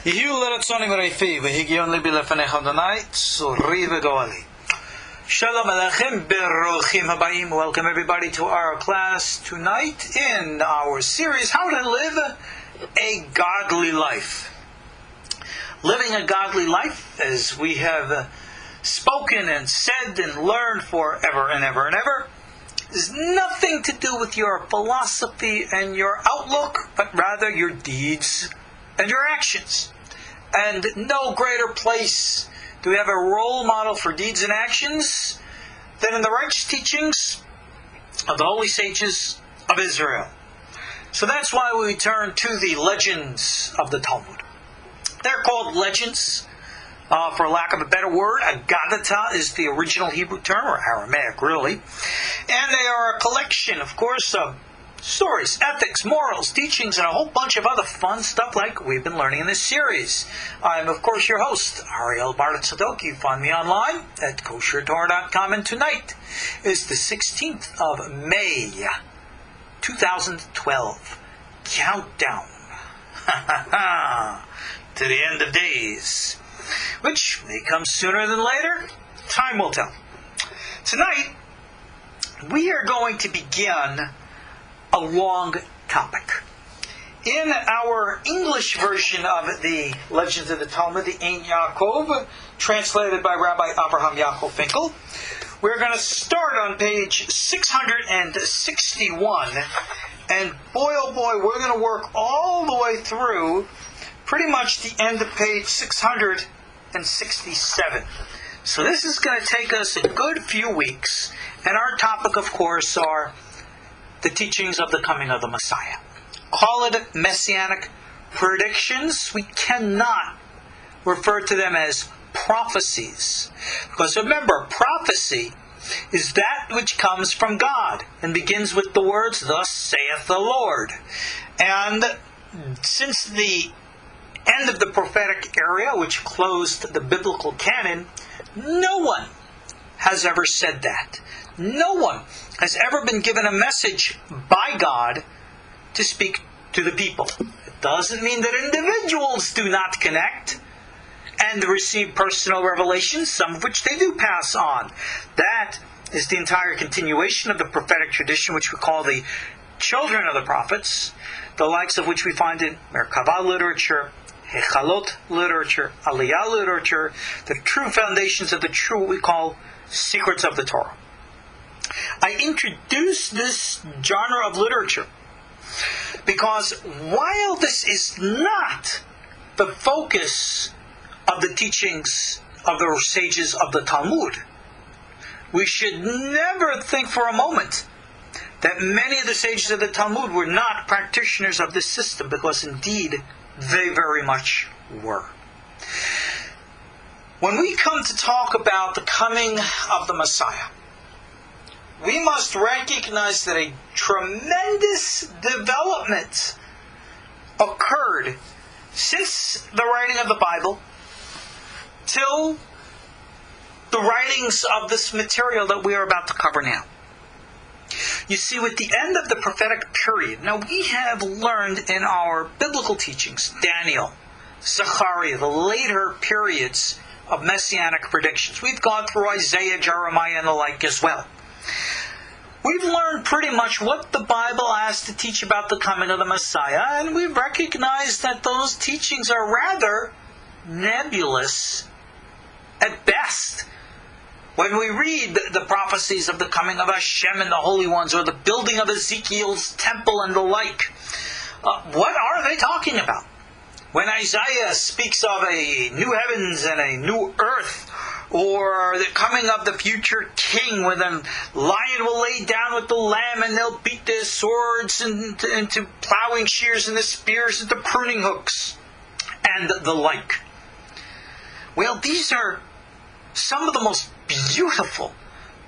Shalom Aleichem, Beruchim Habayim. Welcome everybody to our class tonight in our series, How to Live a Godly Life. Living a godly life, as we have spoken and said and learned forever and ever and ever, is nothing to do with your philosophy and your outlook, but rather your deeds and your actions. And no greater place do we have a role model for deeds and actions than in the righteous teachings of the holy sages of Israel. So that's why we turn to the legends of the Talmud. They're called legends, for lack of a better word. Agadata is the original Hebrew term, or Aramaic really. And they are a collection, of course, of stories, ethics, morals, teachings, and a whole bunch of other fun stuff like we've been learning in this series. I'm, of course, your host, Ariel Tzadok. You find me online at KosherTorah.com, and tonight is the 16th of May, 2012. Countdown to the end of days, which may come sooner than later. Time will tell. Tonight, we are going to begin a long topic. In our English version of the Legends of the Talmud, the Ein Yaakov, translated by Rabbi Abraham Yaakov Finkel, we're going to start on page 661, and boy oh boy, we're going to work all the way through pretty much the end of page 667. So this is going to take us a good few weeks, and our topic, of course, are the teachings of the coming of the Messiah. Call it Messianic predictions. We cannot refer to them as prophecies. Because remember, prophecy is that which comes from God and begins with the words, "Thus saith the Lord." And since the end of the prophetic era, which closed the biblical canon, no one has ever said that. No one has ever been given a message by God to speak to the people. It doesn't mean that individuals do not connect and receive personal revelations, some of which they do pass on. That is the entire continuation of the prophetic tradition, which we call the children of the prophets, the likes of which we find in Merkavah literature, Hechalot literature, Aliyah literature, the true foundations of the true, what we call secrets of the Torah. I introduce this genre of literature because while this is not the focus of the teachings of the sages of the Talmud, we should never think for a moment that many of the sages of the Talmud were not practitioners of this system, because indeed they very much were. When we come to talk about the coming of the Messiah, we must recognize that a tremendous development occurred since the writing of the Bible till the writings of this material that we are about to cover now. You see, with the end of the prophetic period, now we have learned in our biblical teachings, Daniel, Zechariah, the later periods of Messianic predictions. We've gone through Isaiah, Jeremiah, and the like as well. We've learned pretty much what the Bible has to teach about the coming of the Messiah, and we've recognized that those teachings are rather nebulous at best. When we read the prophecies of the coming of Hashem and the holy ones, or the building of Ezekiel's temple and the like, what are they talking about? When Isaiah speaks of a new heavens and a new earth, or the coming of the future king, when the lion will lay down with the lamb and they'll beat their swords into plowing shears and the spears into pruning hooks, and the like. Well, these are some of the most beautiful,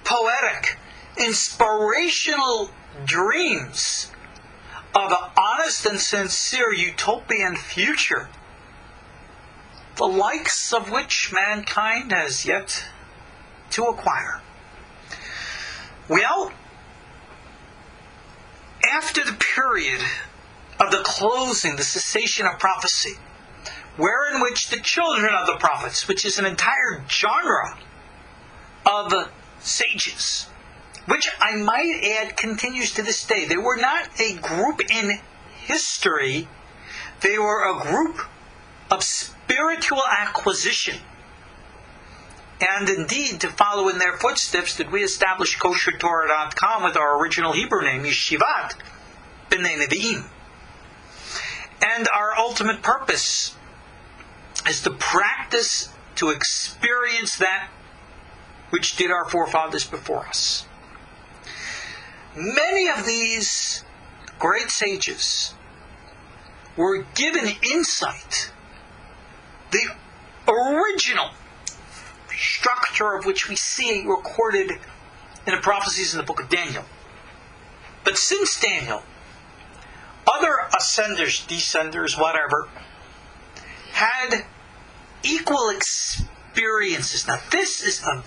poetic, inspirational dreams of an honest and sincere utopian future, the likes of which mankind has yet to acquire. Well, after the period of the closing, the cessation of prophecy, wherein which the children of the prophets, which is an entire genre of sages, which I might add continues to this day. They were not a group in history. They were a group of spiritual acquisition. And indeed, to follow in their footsteps, did we establish KosherTorah.com with our original Hebrew name, Yeshivat B'nai Nevi'im. And our ultimate purpose is to practice, to experience that which did our forefathers before us. Many of these great sages were given insight, the original structure of which we see recorded in the prophecies in the book of Daniel. But since Daniel, other ascenders, descenders, whatever, had equal experiences. Now this is a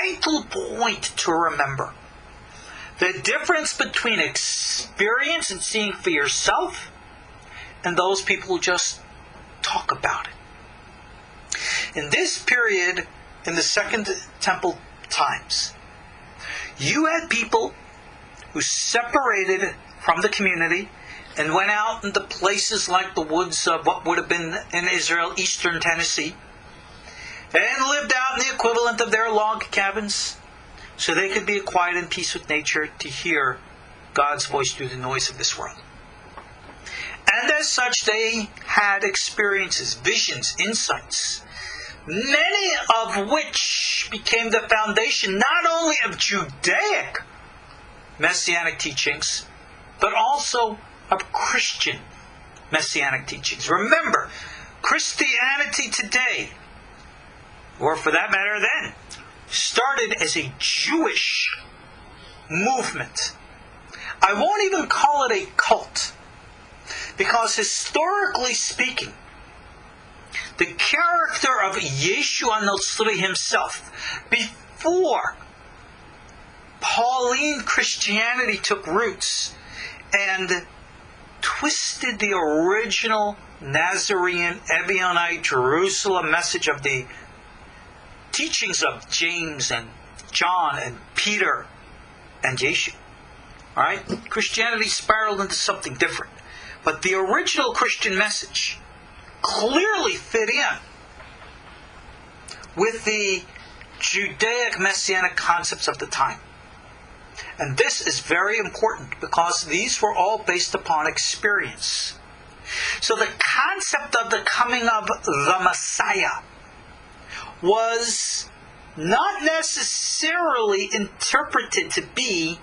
vital point to remember. The difference between experience and seeing for yourself and those people who just talk about it. In this period, in the Second Temple times, you had people who separated from the community and went out into places like the woods of what would have been in Israel, eastern Tennessee, and lived out in the equivalent of their log cabins so they could be quiet and peace with nature to hear God's voice through the noise of this world. And as such, they had experiences, visions, insights, many of which became the foundation not only of Judaic Messianic teachings, but also of Christian Messianic teachings. Remember, Christianity today, or for that matter then, started as a Jewish movement. I won't even call it a cult, because historically speaking, the character of Yeshua Notzri himself, before Pauline Christianity took roots and twisted the original Nazarene, Ebionite, Jerusalem message of the teachings of James and John and Peter and Yeshua. All right? Christianity spiraled into something different. But the original Christian message clearly fit in with the Judaic Messianic concepts of the time. And this is very important because these were all based upon experience. So the concept of the coming of the Messiah was not necessarily interpreted to be,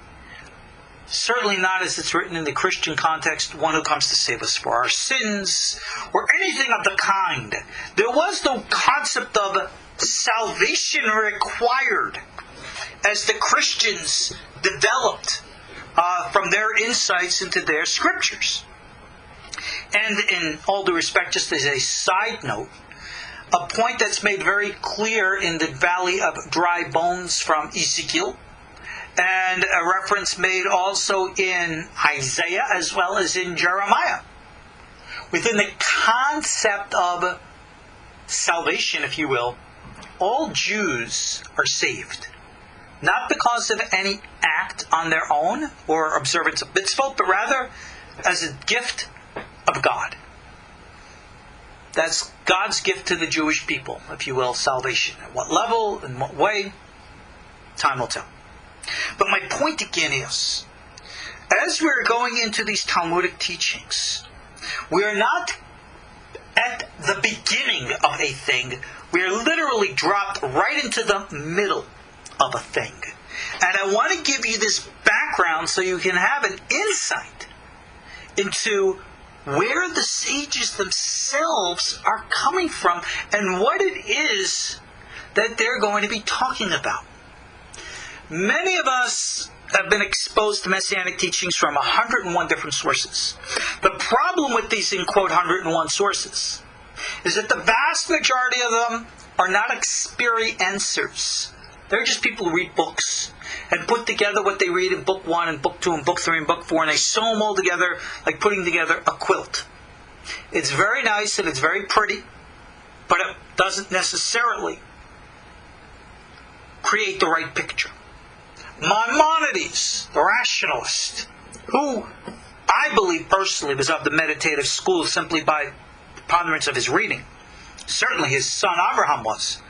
certainly not as it's written in the Christian context, one who comes to save us for our sins, or anything of the kind. There was no concept of salvation required as the Christians developed from their insights into their scriptures. And in all due respect, just as a side note, a point that's made very clear in the Valley of Dry Bones from Ezekiel, and a reference made also in Isaiah as well as in Jeremiah. Within the concept of salvation, if you will, all Jews are saved. Not because of any act on their own or observance of mitzvot, but rather as a gift of God. That's God's gift to the Jewish people, if you will, salvation. At what level, in what way, time will tell. But my point again is, as we're going into these Talmudic teachings, we are not at the beginning of a thing. We are literally dropped right into the middle of a thing. And I want to give you this background so you can have an insight into where the sages themselves are coming from and what it is that they're going to be talking about. Many of us have been exposed to Messianic teachings from 101 different sources. The problem with these, in quote, 101 sources is that the vast majority of them are not experiencers. They're just people who read books and put together what they read in book 1 and book 2 and book 3 and book 4, and they sew them all together like putting together a quilt. It's very nice and it's very pretty, but it doesn't necessarily create the right picture. Maimonides, the rationalist, who I believe personally was of the meditative school simply by preponderance of his reading, certainly his son Abraham was,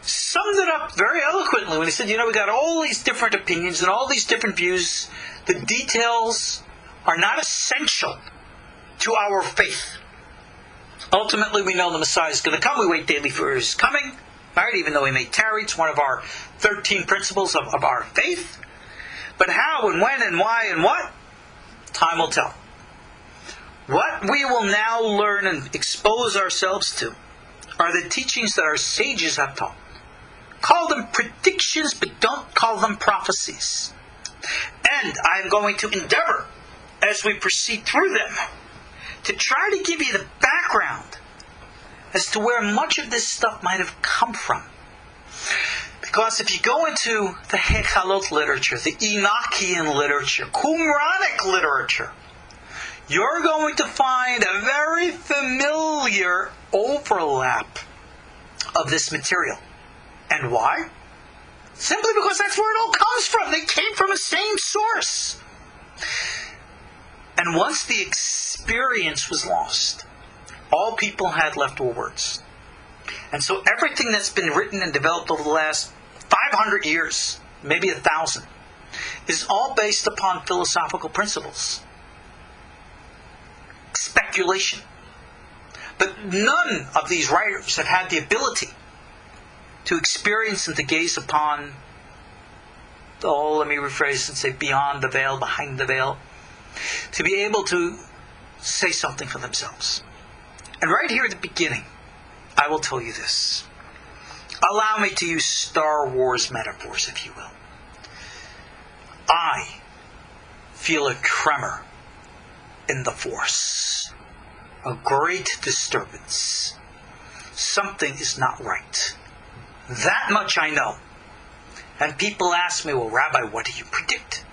summed it up very eloquently when he said, we got all these different opinions and all these different views. The details are not essential to our faith. Ultimately, we know the Messiah is going to come. We wait daily for his coming. Right? Even though he may tarry, it's one of our 13 principles of our faith. But how and when and why and what? Time will tell. What we will now learn and expose ourselves to are the teachings that our sages have taught. Call them predictions, but don't call them prophecies. And I am going to endeavor, as we proceed through them, to try to give you the background as to where much of this stuff might have come from. Because if you go into the Perek Helek literature, the Enochian literature, Qumranic literature, you're going to find a very familiar overlap of this material. And why? Simply because that's where it all comes from. They came from the same source. And once the experience was lost, all people had left were words. And so everything that's been written and developed over the last 500 years, maybe 1,000, is all based upon philosophical principles. Speculation. But none of these writers have had the ability to experience and to gaze upon, let me rephrase and say beyond the veil, behind the veil, to be able to say something for themselves. And right here at the beginning, I will tell you this. Allow me to use Star Wars metaphors, if you will. I feel a tremor in the Force. A great disturbance. Something is not right. That much I know. And people ask me, well, Rabbi, what do you predict?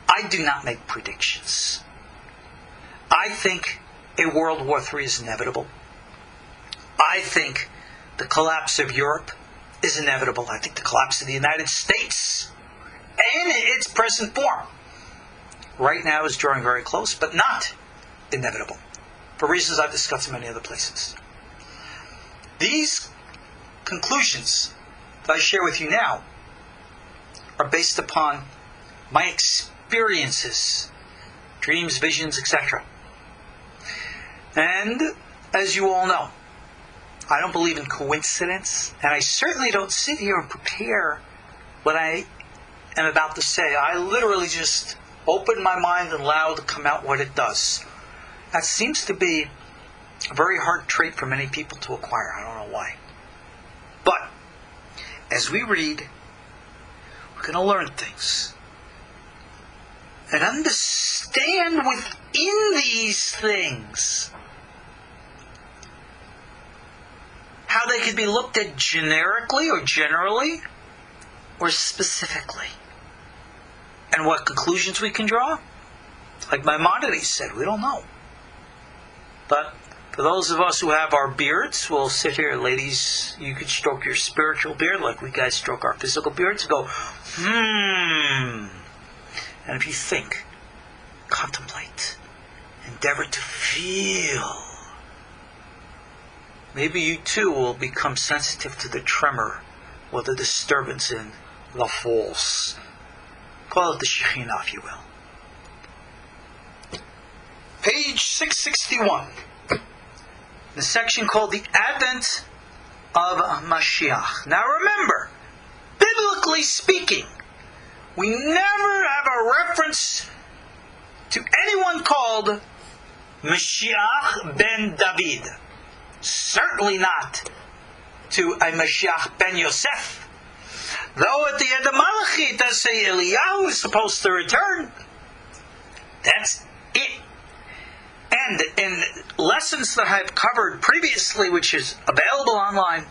I do not make predictions. I think a World War III is inevitable. I think the collapse of Europe is inevitable. I think the collapse of the United States, in its present form, right now is drawing very close, but not inevitable, for reasons I've discussed in many other places. These conclusions that I share with you now are based upon my experiences, dreams, visions, etc. And, as you all know, I don't believe in coincidence, and I certainly don't sit here and prepare what I am about to say. I literally just open my mind and allow it to come out what it does. That seems to be a very hard trait for many people to acquire. I don't know why. But, as we read, we're going to learn things. And understand within these things how they could be looked at generically or generally or specifically. And what conclusions we can draw? Like Maimonides said, we don't know. But for those of us who have our beards, we'll sit here, ladies, you can stroke your spiritual beard like we guys stroke our physical beards and go, And if you think, contemplate, endeavor to feel, maybe you too will become sensitive to the tremor or the disturbance in the Force. Call it the Shekhinah, if you will. Page 661. The section called The Advent of Mashiach. Now remember, biblically speaking, we never have a reference to anyone called Mashiach ben David. Certainly not to a Mashiach ben Yosef. Though at the end of Malachi it does say Eliyahu is supposed to return. That's it. And in lessons that I've covered previously, which is available online,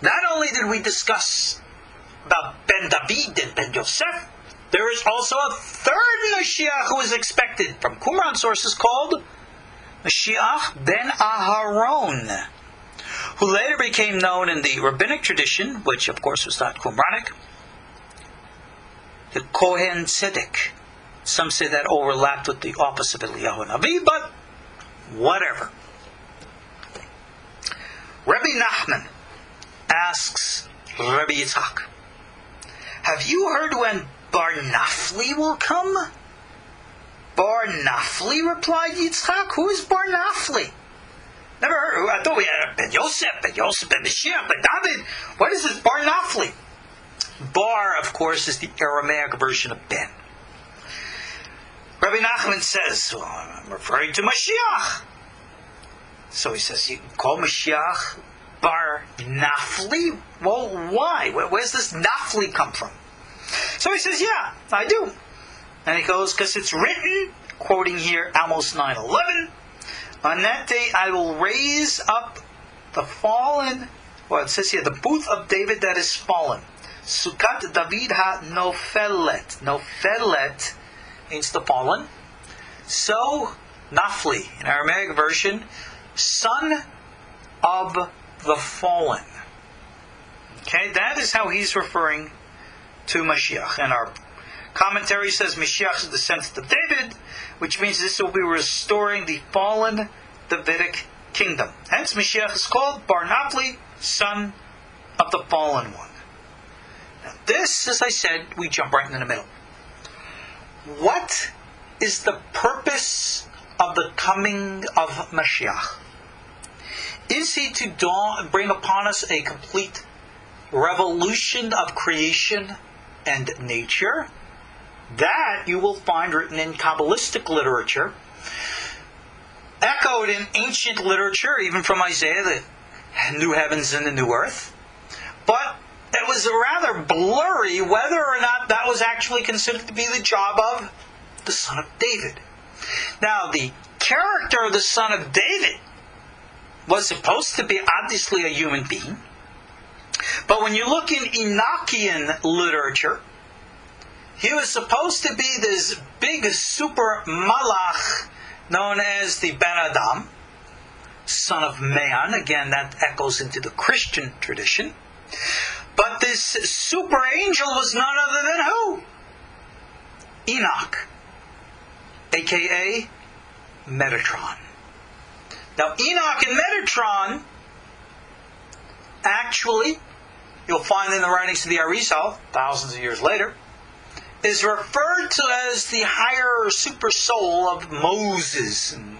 not only did we discuss about Ben David and Ben Yosef, there is also a third Mashiach who is expected from Qumran sources called Mashiach ben Aharon. who later became known in the rabbinic tradition, which of course was not Qumranic, the Kohen Tzadok. Some say that overlapped with the office of Eliyahu Navi, but whatever. Rabbi Nachman asks Rabbi Yitzchak, have you heard when Bar Nafli will come? Bar Nafli, replied Yitzchak. Who is Bar Nafli? Never heard. I thought we had Ben Yosef, Ben Mashiach, Ben David. What is this Bar Nafli? Bar, of course, is the Aramaic version of Ben. Rabbi Nachman says, well, I'm referring to Mashiach. So he says, you call Mashiach Bar Nafli? Well, why? Where's this Nafli come from? So he says, yeah, I do. And he goes, because it's written, quoting here Amos 9:11, on that day I will raise up the fallen, well, it says here, the booth of David that is fallen. Sukat David ha-nofelet. Nofelet means the fallen. So, Nafli, in Aramaic version, son of the fallen. Okay, that is how he's referring to Mashiach. And our commentary says Mashiach is the descendant of David, which means this will be restoring the fallen Davidic kingdom. Hence, Mashiach is called Bar Nafli, son of the fallen one. Now, this, as I said, we jump right in the middle. What is the purpose of the coming of Mashiach? Is he to bring upon us a complete revolution of creation and nature? That you will find written in Kabbalistic literature, echoed in ancient literature, even from Isaiah, the new heavens and the new earth. But it was rather blurry whether or not that was actually considered to be the job of the son of David. Now, the character of the son of David was supposed to be obviously a human being. But when you look in Enochian literature, he was supposed to be this big super malach known as the Ben Adam, son of man. Again, that echoes into the Christian tradition. But this super angel was none other than who? Enoch, a.k.a. Metatron. Now, Enoch and Metatron, actually, you'll find in the writings of the Ariel, thousands of years later, is referred to as the higher super soul of Moses. And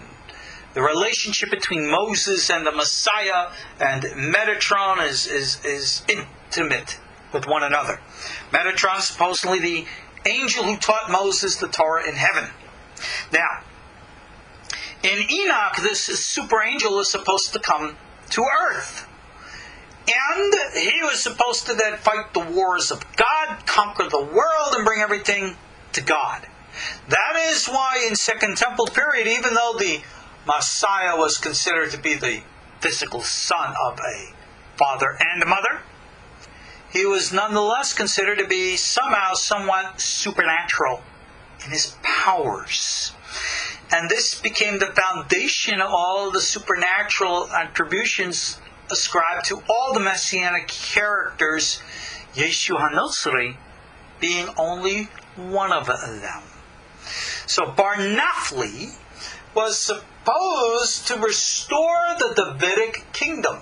the relationship between Moses and the Messiah and Metatron is intimate with one another. Metatron is supposedly the angel who taught Moses the Torah in heaven. Now, in Enoch, this super angel was supposed to come to earth. And he was supposed to then fight the wars of God, conquer the world, and bring everything to God. That is why in Second Temple period, even though the Messiah was considered to be the physical son of a father and mother, he was nonetheless considered to be somehow somewhat supernatural in his powers. And this became the foundation of all the supernatural attributions ascribed to all the Messianic characters, Yeshu HaNotzri being only one of them. So Bar Nafli was supposed to restore the Davidic kingdom.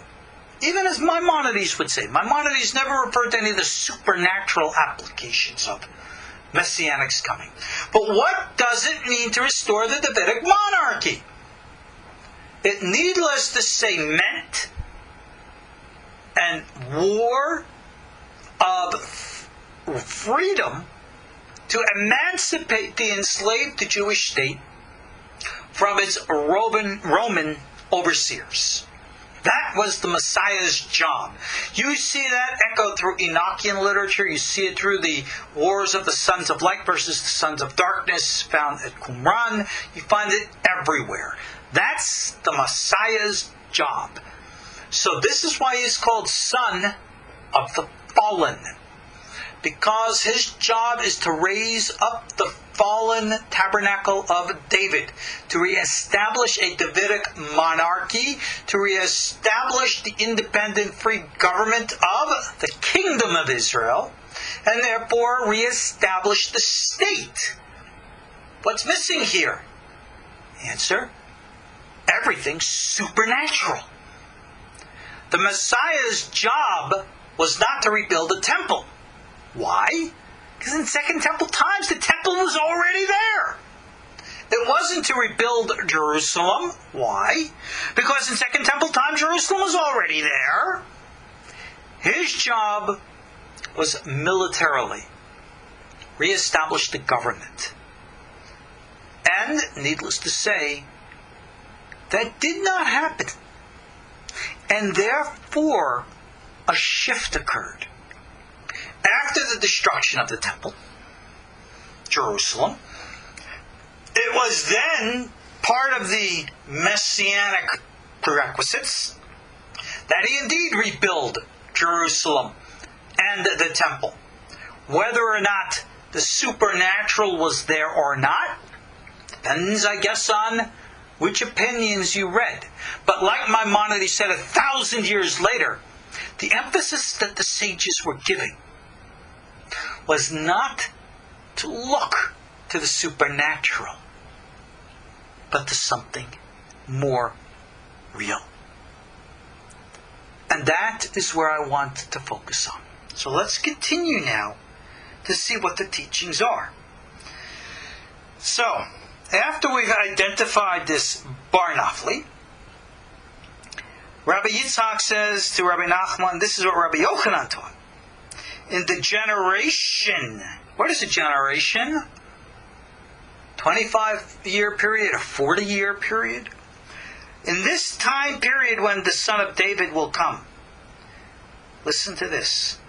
Even as Maimonides would say. Maimonides never referred to any of the supernatural applications of Messianic's coming. But what does it mean to restore the Davidic monarchy? It, needless to say, meant an war of freedom to emancipate the enslaved Jewish state from its Roman overseers. That was the Messiah's job. You see that echoed through Enochian literature. You see it through the wars of the sons of light versus the sons of darkness found at Qumran. You find it everywhere. That's the Messiah's job. So this is why he's called son of the fallen. Because his job is to raise up the fallen tabernacle of David, to reestablish a Davidic monarchy, to reestablish the independent free government of the kingdom of Israel, and therefore reestablish the state. What's missing here? Answer: everything's supernatural. The Messiah's job was not to rebuild a temple. Why? Because in Second Temple times, the temple was already there. It wasn't to rebuild Jerusalem. Why? Because in Second Temple times, Jerusalem was already there. His job was militarily reestablish the government. And, needless to say, that did not happen. And therefore, a shift occurred. After the destruction of the temple, Jerusalem, it was then part of the Messianic prerequisites that he indeed rebuild Jerusalem and the temple. Whether or not the supernatural was there or not, depends, I guess, on which opinions you read. But like Maimonides said 1,000 years later, the emphasis that the sages were giving was not to look to the supernatural, but to something more real. And that is where I want to focus on. So let's continue now to see what the teachings are. So, after we've identified this Bar Nafli, Rabbi Yitzhak says to Rabbi Nachman, this is what Rabbi Yochanan taught. In the generation, what is a generation? 25-year period, a 40-year period? In this time period when the Son of David will come, listen to this.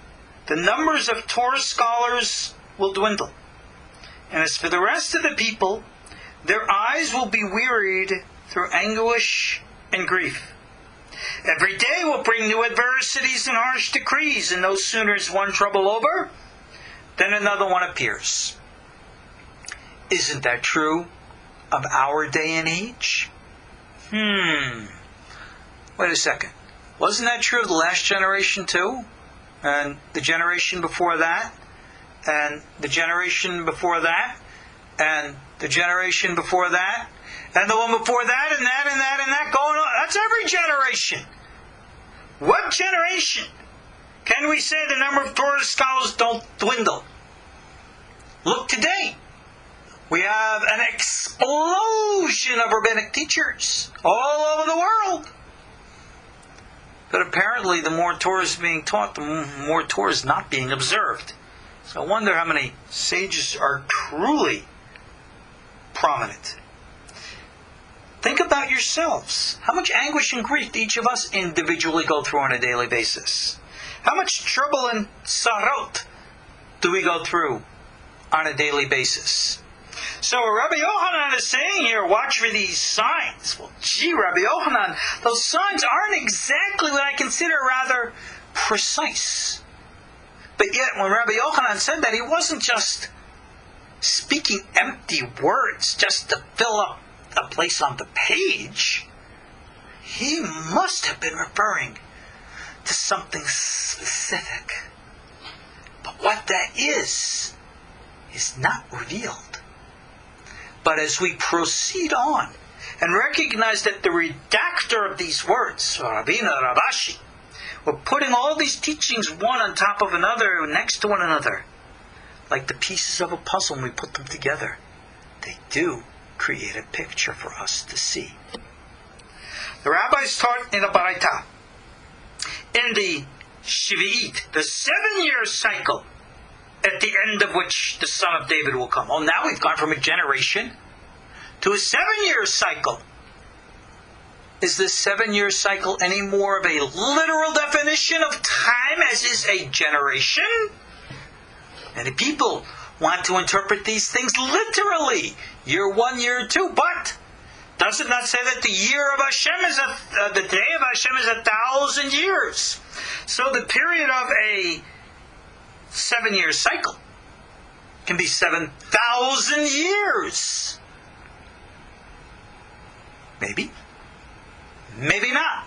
The numbers of Torah scholars will dwindle. And as for the rest of the people, their eyes will be wearied through anguish and grief. Every day will bring new adversities and harsh decrees, and no sooner is one trouble over, then another one appears. Isn't that true of our day and age? Wait a second. Wasn't that true of the last generation too? And the generation before that? And the generation before that? And the generation before that? And the one before that, and that, and that, and that, going on. That's every generation. What generation can we say the number of Torah scholars don't dwindle? Look today. We have an explosion of rabbinic teachers all over the world. But apparently the more Torah is being taught, the more Torah is not being observed. So I wonder how many sages are truly prominent. Think about yourselves. How much anguish and grief do each of us individually go through on a daily basis? How much trouble and sarot do we go through on a daily basis? So what Rabbi Yochanan is saying here, watch for these signs. Well, gee, Rabbi Yochanan, those signs aren't exactly what I consider rather precise. But yet, when Rabbi Yochanan said that, he wasn't just speaking empty words just to fill up a place on the page. He must have been referring to something specific. But what that is not revealed. But as we proceed on and recognize that the redactor of these words, Rabbeinu Ravashi, we're putting all these teachings one on top of another, next to one another, like the pieces of a puzzle, and we put them together. They do create a picture for us to see. The rabbis taught in the Baraita, in the Shvi'it, the 7-year cycle, at the end of which the Son of David will come. Oh, now we've gone from a generation to a 7-year cycle. Is this 7-year cycle any more of a literal definition of time as is a generation? Many people want to interpret these things literally. Year 1, year 2. But does it not say that the year of Hashem is the day of Hashem is 1,000 years? So the period of a 7-year cycle can be 7,000 years. Maybe. Maybe not.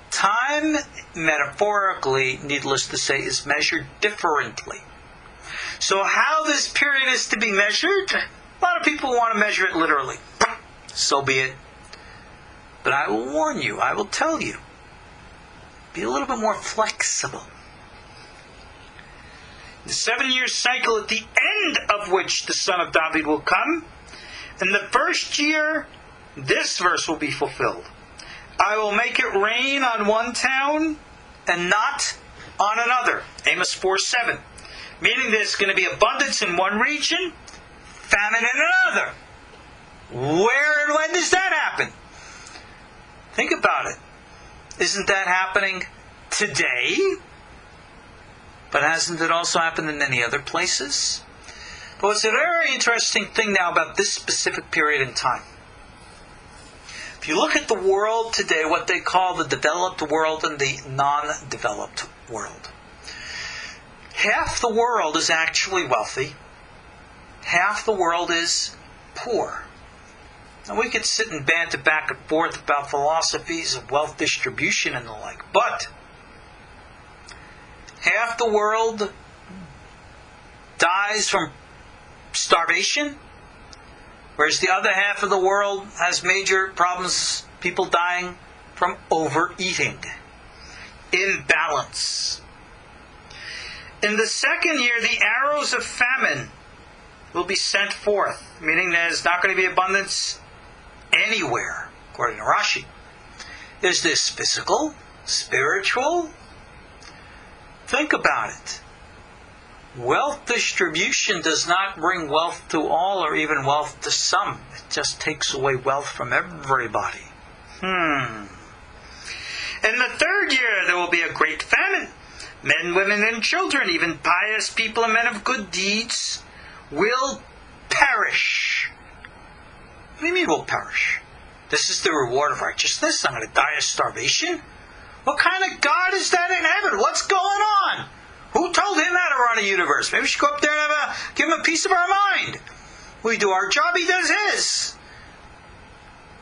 Time, metaphorically, needless to say, is measured differently. So how this period is to be measured, a lot of people want to measure it literally. So be it. But I will warn you, I will tell you, be a little bit more flexible. The 7-year cycle at the end of which the Son of David will come, in the first year, this verse will be fulfilled. I will make it rain on one town and not on another. Amos 4:7. Meaning there's going to be abundance in one region, famine in another. Where and when does that happen? Think about it. Isn't that happening today? But hasn't it also happened in many other places? But what's a very interesting thing now about this specific period in time. If you look at the world today, what they call the developed world and the non-developed world. Half the world is actually wealthy. Half the world is poor. Now we could sit and banter back and forth about philosophies of wealth distribution and the like, but half the world dies from starvation, whereas the other half of the world has major problems, people dying from overeating. Imbalance. In the second year, the arrows of famine will be sent forth, meaning there's not going to be abundance anywhere, according to Rashi. Is this physical? Spiritual? Think about it. Wealth distribution does not bring wealth to all or even wealth to some. It just takes away wealth from everybody. In the third year, there will be a great famine. Men, women, and children, even pious people and men of good deeds, will perish. What do you mean will perish? This is the reward of righteousness? I'm going to die of starvation? What kind of God is that in heaven? What's going on? Who told him how to run a universe? Maybe we should go up there and give him a piece of our mind. We do our job, he does his.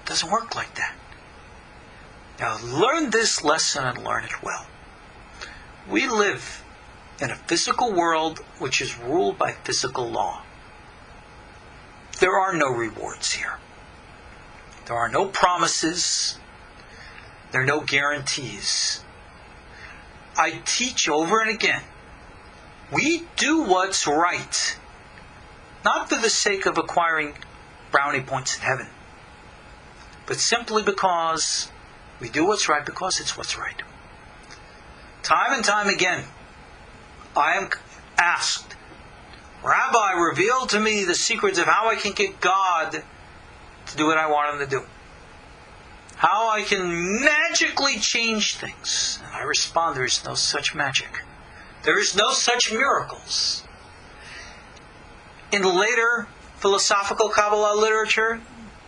It doesn't work like that. Now learn this lesson and learn it well. We live in a physical world which is ruled by physical law. There are no rewards here. There are no promises. There are no guarantees. I teach over and again, we do what's right, not for the sake of acquiring brownie points in heaven, but simply because we do what's right because it's what's right. Time and time again, I am asked, Rabbi, reveal to me the secrets of how I can get God to do what I want him to do. How I can magically change things. And I respond, there is no such magic. There is no such miracles. In later philosophical Kabbalah literature,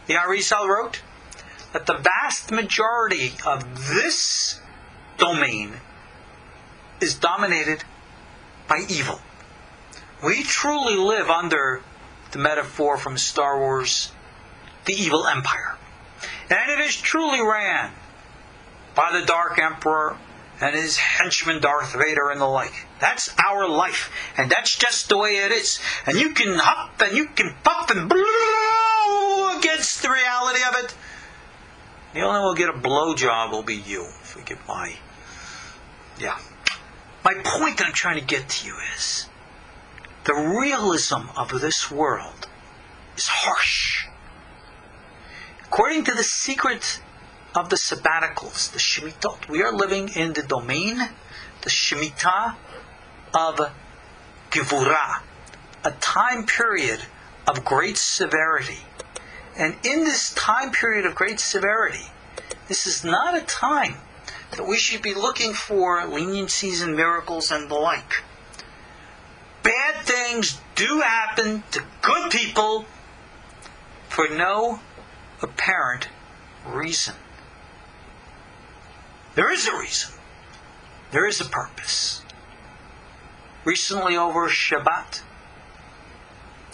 the Ariel wrote that the vast majority of this domain is dominated by evil. We truly live under the metaphor from Star Wars, the evil empire. And it is truly ran by the Dark Emperor and his henchman Darth Vader and the like. That's our life. And that's just the way it is. And you can hop and you can puff and blow against the reality of it. The only one who will get a blowjob will be you, if we get my... Yeah. My point that I'm trying to get to you is, the realism of this world is harsh. According to the secret of the sabbaticals, the Shemitot, we are living in the domain, the Shemitah of Gevurah, a time period of great severity. And in this time period of great severity, this is not a time that we should be looking for leniencies and miracles and the like. Bad things do happen to good people for no apparent reason. There is a reason. There is a purpose. Recently over Shabbat,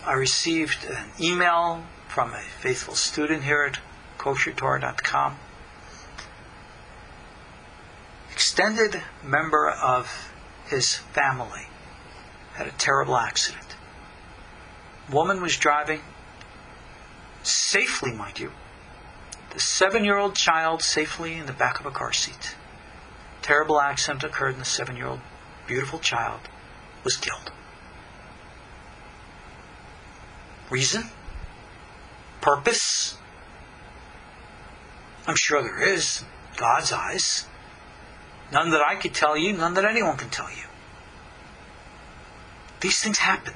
I received an email from a faithful student here at KosherTorah.com. Extended member of his family had a terrible accident. Woman was driving safely, mind you. The 7-year-old child safely in the back of a car seat. Terrible accident occurred, and the 7-year-old beautiful child was killed. Reason? Purpose? I'm sure there is, in God's eyes. None that I could tell you, none that anyone can tell you. These things happen.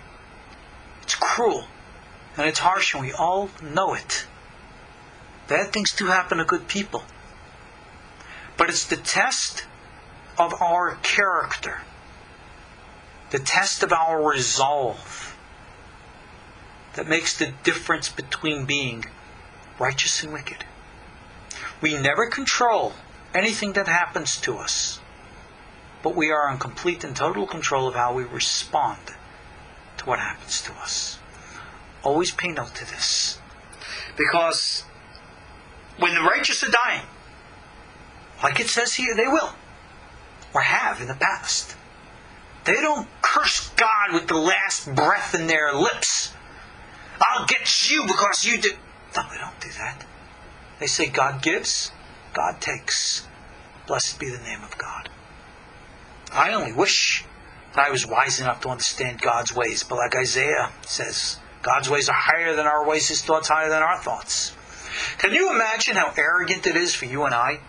It's cruel, and it's harsh, and we all know it. Bad things do happen to good people. But it's the test of our character, the test of our resolve, that makes the difference between being righteous and wicked. We never control anything that happens to us, but we are in complete and total control of how we respond to what happens to us. Always pay note to this, because when the righteous are dying, like it says here, they will, or have in the past. They don't curse God with the last breath in their lips. I'll get you because you did. No, they don't do that. They say God gives, God takes. Blessed be the name of God. I only wish that I was wise enough to understand God's ways. But like Isaiah says, God's ways are higher than our ways, His thoughts higher than our thoughts. Can you imagine how arrogant it is for you and I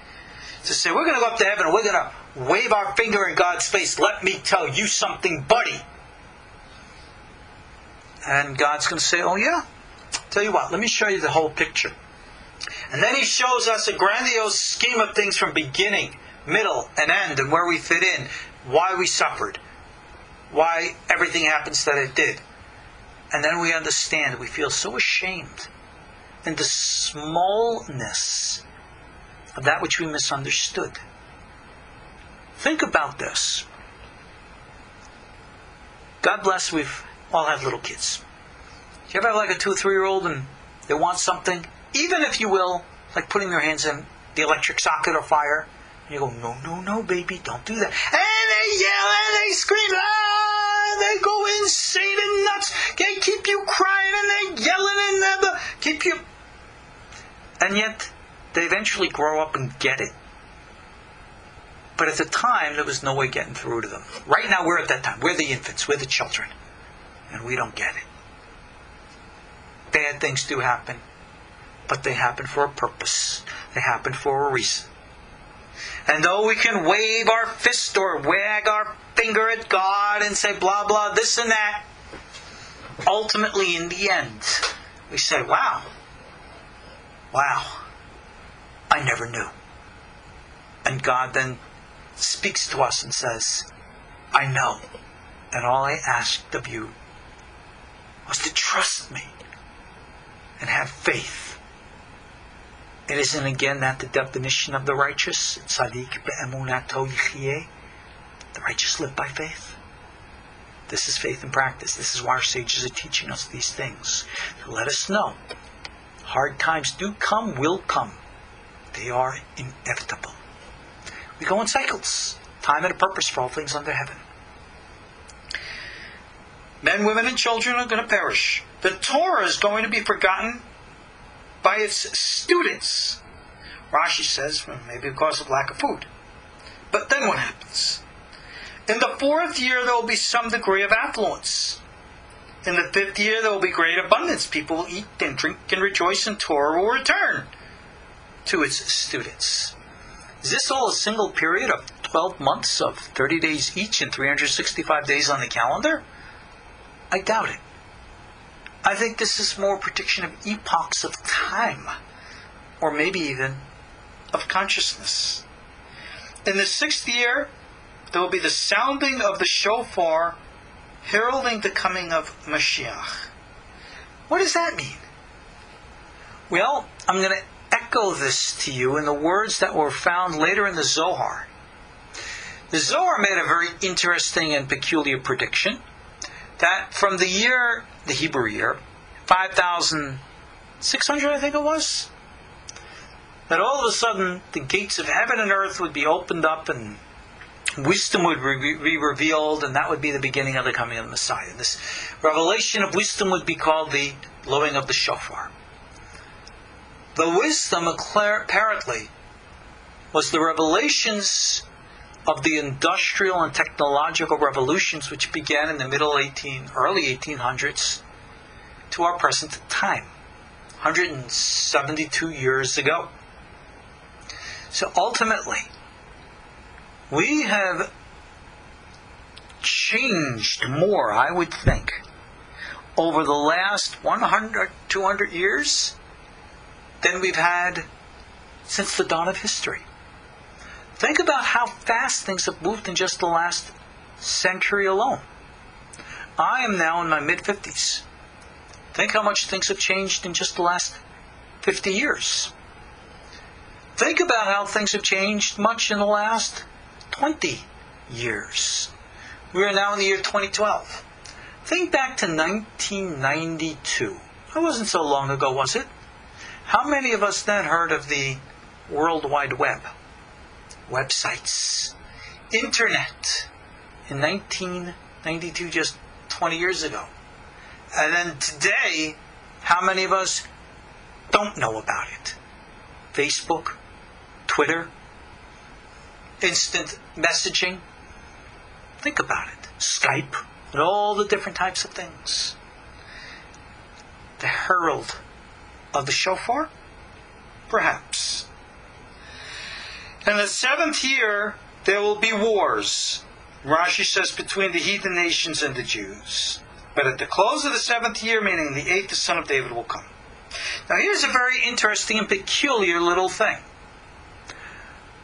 to say, we're going to go up to heaven and we're going to wave our finger in God's face, let me tell you something, buddy. And God's going to say, oh yeah? Tell you what, let me show you the whole picture. And then He shows us a grandiose scheme of things from beginning, middle, and end, and where we fit in, why we suffered, why everything happens that it did. And then we understand, we feel so ashamed in the smallness of that which we misunderstood. Think about this. God bless, we've all had little kids. Do you ever have like a 2 or 3-year-old and they want something, even if you will, like putting their hands in the electric socket or fire, and you go, no, no, no, baby, don't do that. And they yell and they scream, they go insane and nuts. They keep you crying and they're yelling and they keep you. And yet, they eventually grow up and get it. But at the time, there was no way getting through to them. Right now, we're at that time. We're the infants. We're the children. And we don't get it. Bad things do happen. But they happen for a purpose. They happen for a reason. And though we can wave our fist or wag our finger at God and say blah, blah, this and that, ultimately, in the end, we say, wow, I never knew. And God then speaks to us and says, I know. And all I asked of you was to trust me and have faith. And isn't again that the definition of the righteous? Tzadok be'emunato yichye. The righteous live by faith. This is faith in practice. This is why our sages are teaching us these things. To let us know. Hard times do come, will come. They are inevitable. We go in cycles. Time and a purpose for all things under heaven. Men, women, and children are going to perish. The Torah is going to be forgotten by its students. Rashi says, well, maybe because of lack of food. But then what happens? In the 4th year, there will be some degree of affluence. In the 5th year, there will be great abundance. People will eat and drink and rejoice, and Torah will return to its students. Is this all a single period of 12 months of 30 days each and 365 days on the calendar? I doubt it. I think this is more a prediction of epochs of time, or maybe even of consciousness. In the 6th year, there will be the sounding of the Shofar, heralding the coming of Mashiach. What does that mean? Well, I'm going to echo this to you in the words that were found later in the Zohar. The Zohar made a very interesting and peculiar prediction that from the year, the Hebrew year, 5,600 I think it was, that all of a sudden the gates of heaven and earth would be opened up and wisdom would be revealed, and that would be the beginning of the coming of the Messiah. This revelation of wisdom would be called the blowing of the Shofar. The wisdom, apparently, was the revelations of the industrial and technological revolutions which began in the early 1800s to our present time, 172 years ago. So ultimately, we have changed more, I would think, over the last 100, 200 years than we've had since the dawn of history. Think about how fast things have moved in just the last century alone. I am now in my mid-50s. Think how much things have changed in just the last 50 years. Think about how things have changed much in the last 20 years. We are now in the year 2012. Think back to 1992. That wasn't so long ago, was it? How many of us then heard of the World Wide Web? Websites, Internet, in 1992, just 20 years ago. And then today, how many of us don't know about it? Facebook, Twitter, instant messaging. Think about it. Skype, and all the different types of things. The herald of the Shofar? Perhaps. In the seventh year, there will be wars. Rashi says between the heathen nations and the Jews. But at the close of the seventh year, meaning the 8th, the son of David will come. Now here's a very interesting and peculiar little thing.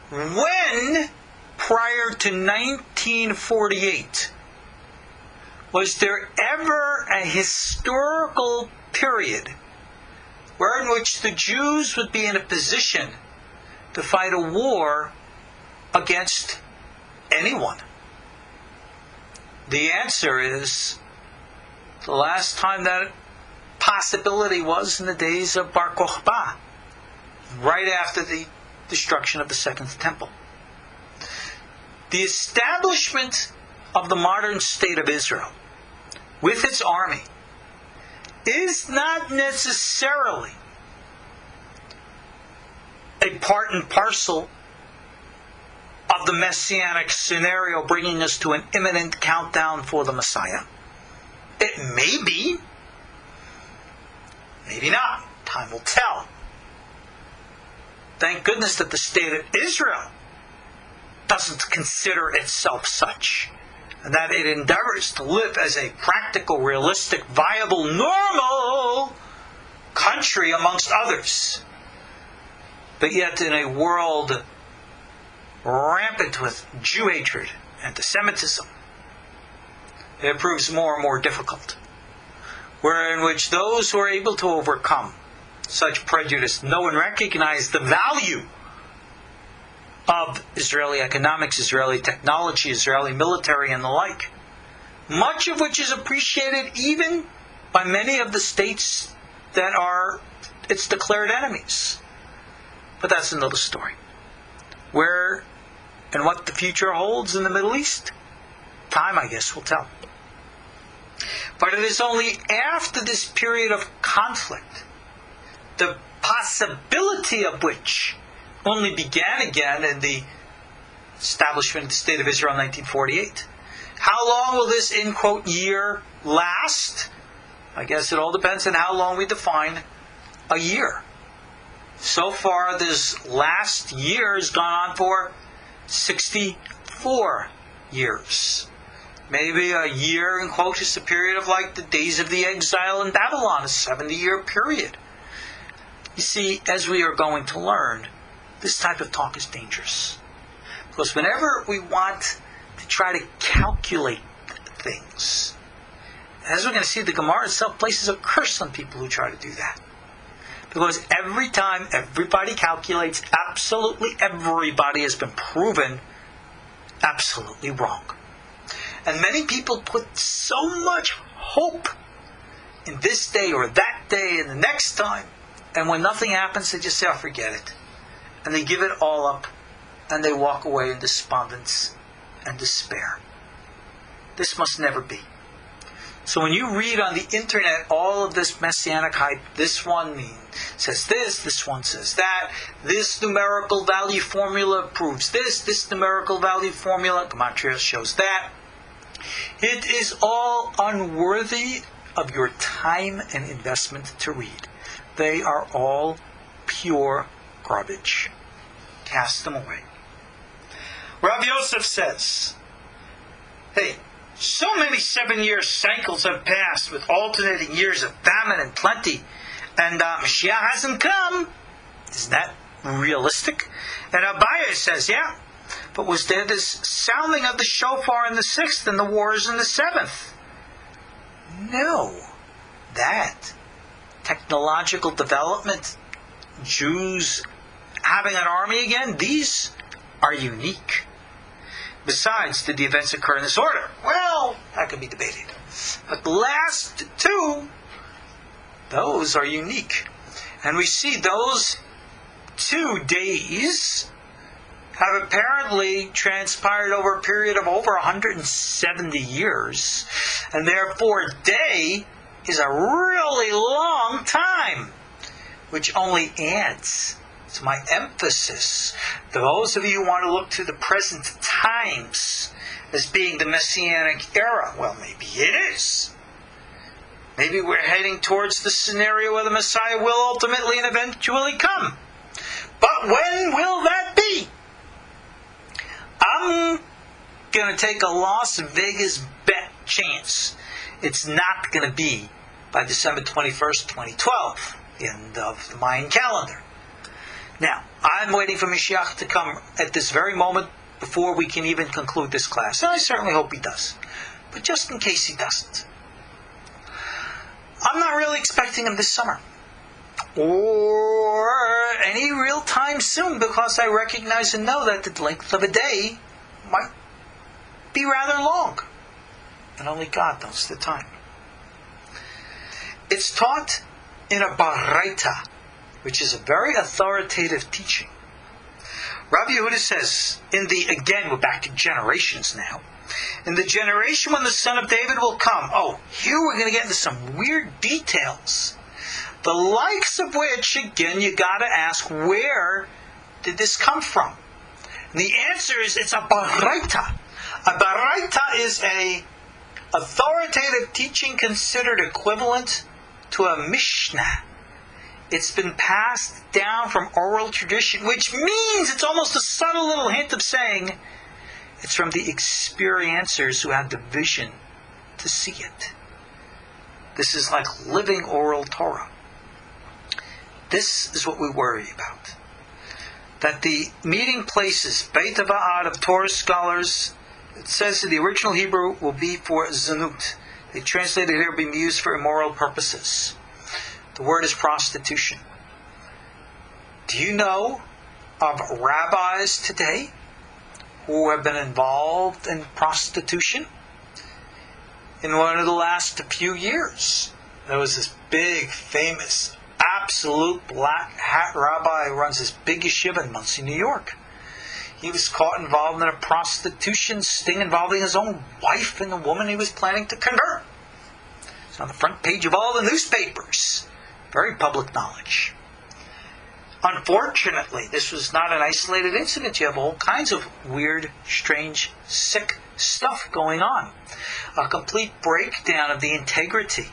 When, prior to 1948, was there ever a historical period in which the Jews would be in a position to fight a war against anyone? The answer is, the last time that possibility was in the days of Bar Kokhba, right after the destruction of the Second Temple. The establishment of the modern state of Israel, with its army, is not necessarily a part and parcel of the Messianic scenario bringing us to an imminent countdown for the Messiah. It may be, maybe not. Time will tell. Thank goodness that the state of Israel doesn't consider itself such, and that it endeavors to live as a practical, realistic, viable, normal country amongst others. But yet in a world rampant with Jew hatred, anti-Semitism, it proves more and more difficult. In which those who are able to overcome such prejudice know and recognize the value of Israeli economics, Israeli technology, Israeli military, and the like, much of which is appreciated even by many of the states that are its declared enemies. But that's another story. Where and what the future holds in the Middle East, time, I guess, will tell. But it is only after this period of conflict, the possibility of which only began again in the establishment of the State of Israel in 1948. How long will this, in quote, year last? I guess it all depends on how long we define a year. So far, this last year has gone on for 64 years. Maybe a year, in quote, is a period of like the days of the exile in Babylon, a 70-year period. You see, as we are going to learn, this type of talk is dangerous. Because whenever we want to try to calculate things, as we're going to see, the Gemara itself places a curse on people who try to do that. Because every time everybody calculates, absolutely everybody has been proven absolutely wrong. And many people put so much hope in this day or that day and the next time. And when nothing happens, they just say, oh, forget it. And they give it all up. And they walk away in despondence and despair. This must never be. So when you read on the internet all of this Messianic hype, this one says this one says that, this numerical value formula proves this numerical value formula, Gematria shows that. It is all unworthy of your time and investment to read. They are all pure garbage. Cast them away. Rav Yosef says, hey, so many 7-year cycles have passed with alternating years of famine and plenty, and Mashiach hasn't come. Isn't that realistic? And Abaya says, yeah, but was there this sounding of the shofar in the 6th and the wars in the 7th? No. That technological development, Jews having an army again, these are unique. Besides, did the events occur in this order? Well, that could be debated. But the last two, those are unique. And we see those 2 days have apparently transpired over a period of over 170 years. And therefore, a day is a really long time, which only adds to my emphasis. Those of you who want to look to the present times as being the Messianic era, well, maybe it is. Maybe we're heading towards the scenario where the Messiah will ultimately and eventually come. But when will that be? I'm going to take a Las Vegas bet chance. It's not going to be by December 21st, 2012, the end of the Mayan calendar. Now, I'm waiting for Mashiach to come at this very moment before we can even conclude this class. And I certainly hope he does. But just in case he doesn't, I'm not really expecting him this summer. Or any real time soon, because I recognize and know that the length of a day might be rather long. And only God knows the time. It's taught in a baraita, which is a very authoritative teaching. Rabbi Yehuda says, again, we're back to generations now. In the generation when the son of David will come, here we're going to get into some weird details. The likes of which, again, you got to ask, where did this come from? And the answer is, it's a baraita. A baraita is a authoritative teaching considered equivalent to a mishnah. It's been passed down from oral tradition, which means it's almost a subtle little hint of saying it's from the experiencers who had the vision to see it. This is like living oral Torah. This is what we worry about. That the meeting places, Beit Va'ad of Torah scholars, it says in the original Hebrew, will be for zanut. They translated here being used for immoral purposes. The word is prostitution. Do you know of rabbis today who have been involved in prostitution? In one of the last few years, there was this big, famous, absolute black hat rabbi who runs this big yeshiva in Monsey, New York. He was caught involved in a prostitution sting involving his own wife and the woman he was planning to convert. It's on the front page of all the newspapers. Very public knowledge. Unfortunately, this was not an isolated incident. You have all kinds of weird, strange, sick stuff going on. A complete breakdown of the integrity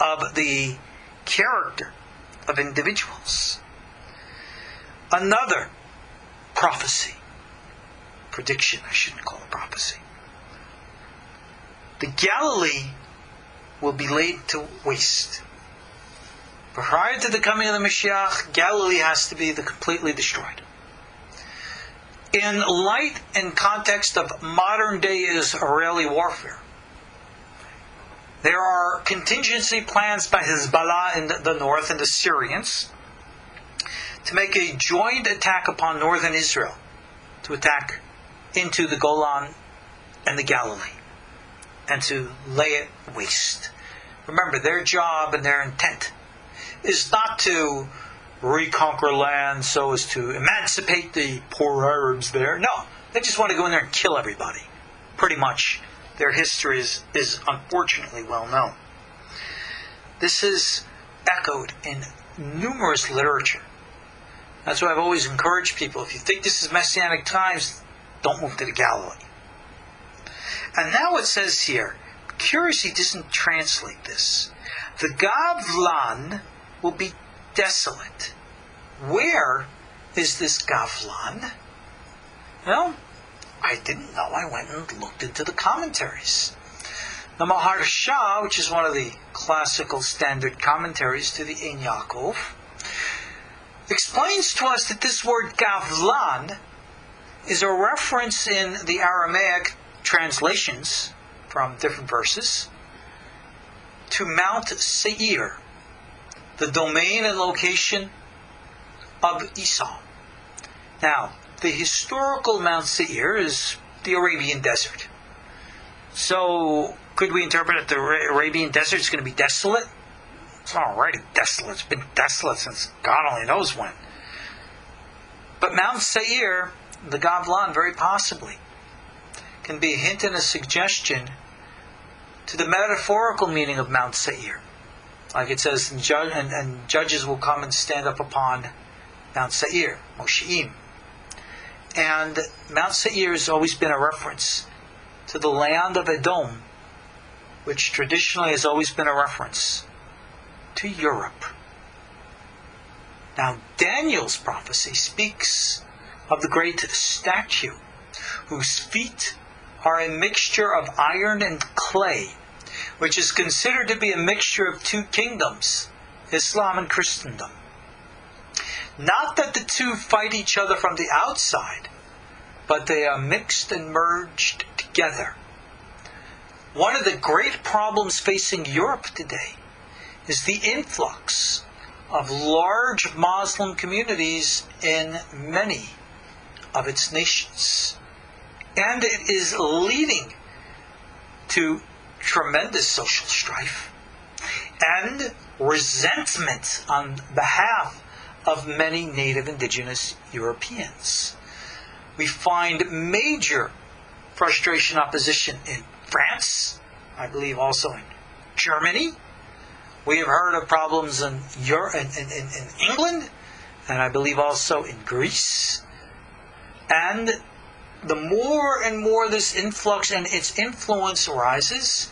of the character of individuals. Another prophecy. Prediction, I shouldn't call it prophecy. The Galilee will be laid to waste. Prior to the coming of the Mashiach, Galilee has to be completely destroyed. In light and context of modern day Israeli warfare, there are contingency plans by Hezbollah in the north and the Syrians to make a joint attack upon northern Israel, to attack into the Golan and the Galilee, and to lay it waste. Remember, their job and their intent is not to reconquer land so as to emancipate the poor Arabs there. No, they just want to go in there and kill everybody. Pretty much, their history is unfortunately well known. This is echoed in numerous literature. That's why I've always encouraged people, if you think this is Messianic times, don't move to the Galilee. And now it says here, curious he doesn't translate this. The Gavlan will be desolate. Where is this Gavlan? Well, I didn't know. I went and looked into the commentaries. The Maharsha, which is one of the classical standard commentaries to the Ein Yaakov, explains to us that this word Gavlan is a reference in the Aramaic translations from different verses to Mount Seir, the domain and location of Esau. Now, the historical Mount Seir is the Arabian desert. So, could we interpret that the Arabian desert is going to be desolate? It's already desolate. It's been desolate since God only knows when. But Mount Seir, the Gavlan, very possibly, can be a hint and a suggestion to the metaphorical meaning of Mount Seir. Like it says, and judges will come and stand up upon Mount Seir, Mosheim. And Mount Seir has always been a reference to the land of Edom, which traditionally has always been a reference to Europe. Now, Daniel's prophecy speaks of the great statue whose feet are a mixture of iron and clay, which is considered to be a mixture of two kingdoms, Islam and Christendom. Not that the two fight each other from the outside, but they are mixed and merged together. One of the great problems facing Europe today is the influx of large Muslim communities in many of its nations. And it is leading to tremendous social strife and resentment on behalf of many native indigenous Europeans. We find major frustration, opposition in France, I believe also in Germany. We have heard of problems in England, and I believe also in Greece. And the more and more this influx and its influence rises,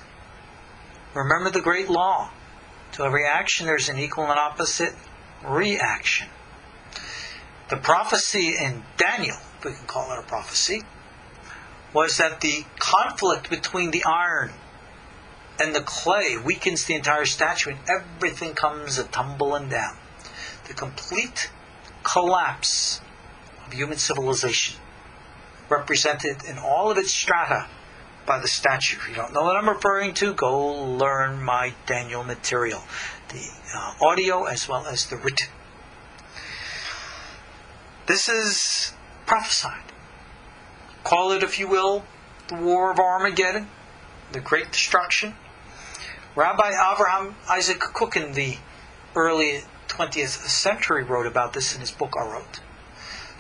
remember the great law. To every action there's an equal and opposite reaction. The prophecy in Daniel, if we can call it a prophecy, was that the conflict between the iron and the clay weakens the entire statue and everything comes a-tumbling down. The complete collapse of human civilization, represented in all of its strata by the statue. If you don't know what I'm referring to, go learn my Daniel material, the audio as well as the written. This is prophesied. Call it, if you will, the War of Armageddon, the Great Destruction. Rabbi Avraham Isaac Kook in the early 20th century wrote about this in his book Arot,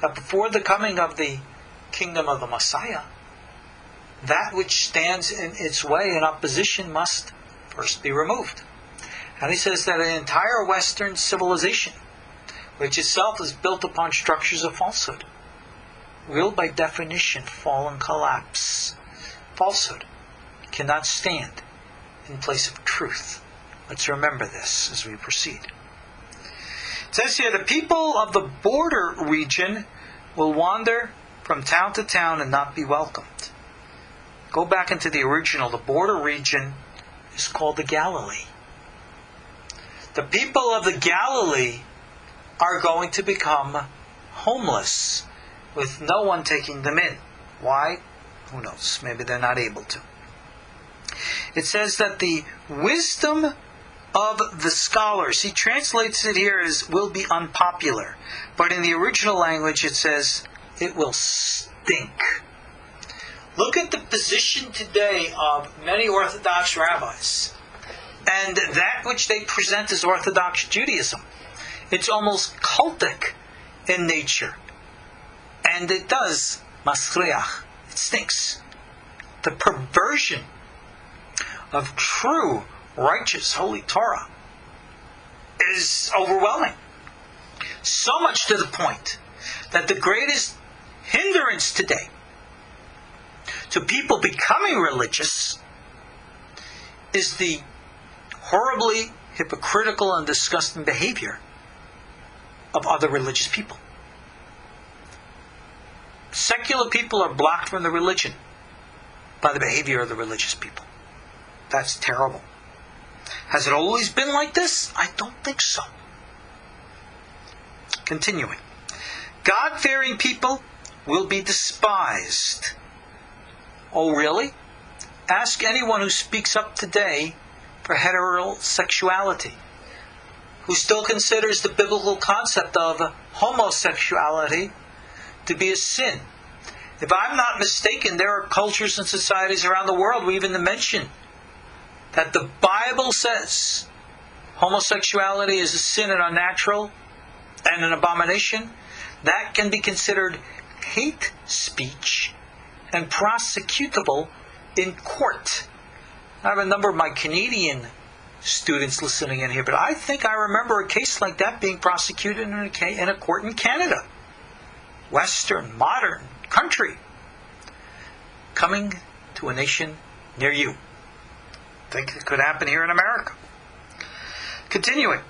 that before the coming of the kingdom of the Messiah, that which stands in its way in opposition must first be removed. And he says that an entire Western civilization, which itself is built upon structures of falsehood, will by definition fall and collapse. Falsehood cannot stand in place of truth. Let's remember this as we proceed. It says here, the people of the border region will wander from town to town and not be welcomed. Go back into the original. The border region is called the Galilee. The people of the Galilee are going to become homeless with no one taking them in. Why? Who knows? Maybe they're not able to. It says that the wisdom of the scholars, he translates it here as will be unpopular. But in the original language it says it will stink. Look at the position today of many Orthodox rabbis and that which they present as Orthodox Judaism. It's almost cultic in nature. And it does masriach. It stinks. The perversion of true, righteous, holy Torah is overwhelming. So much to the point that the greatest hindrance today to people becoming religious is the horribly hypocritical and disgusting behavior of other religious people. Secular people are blocked from the religion by the behavior of the religious people. That's terrible. Has it always been like this? I don't think so. Continuing. God-fearing people will be despised. Oh, really? Ask anyone who speaks up today for heterosexuality, who still considers the biblical concept of homosexuality to be a sin. If I'm not mistaken, there are cultures and societies around the world where even mention that the Bible says homosexuality is a sin and unnatural and an abomination. That can be considered hate speech and prosecutable in court. I have a number of my Canadian students listening in here, but I think I remember a case like that being prosecuted in a court in Canada. Western, modern country. Coming to a nation near you. I think it could happen here in America. Continuing.